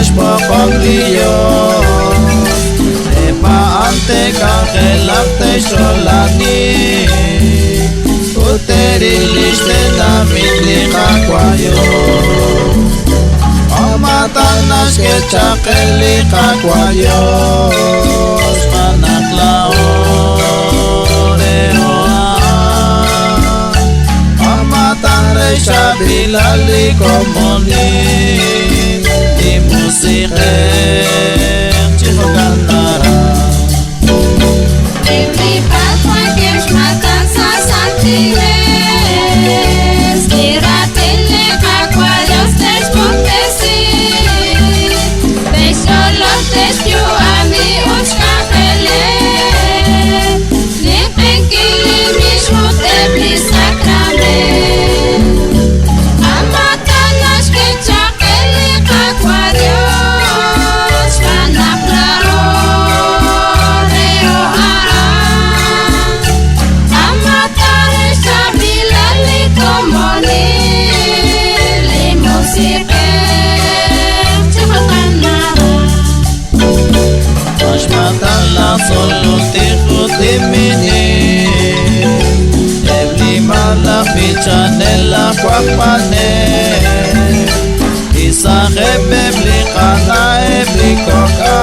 יש פה חוגליות פעמתי כחלפתי שולני ותראי לי שתנה מתליחה כוויות Omatan que chakeli kakwayos panaklaore oa Omatan reisha bilali komoni di musike chihokanara Every patwa kesh matan sa santiles Kiratele kakwayos tesh pontesi Solo te jode mene Evli mala pichanela kwapane Isa khebe bli khana evli koka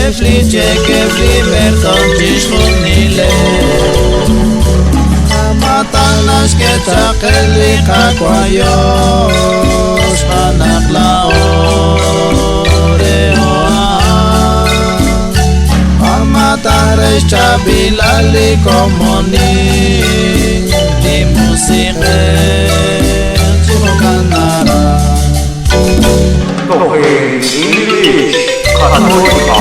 Evli cheke evli merton tishkhunile Amatanas ke chakeli kakwayos Panaklaore Tares chabilali komoni di musike chihokanara Talking English, Katolik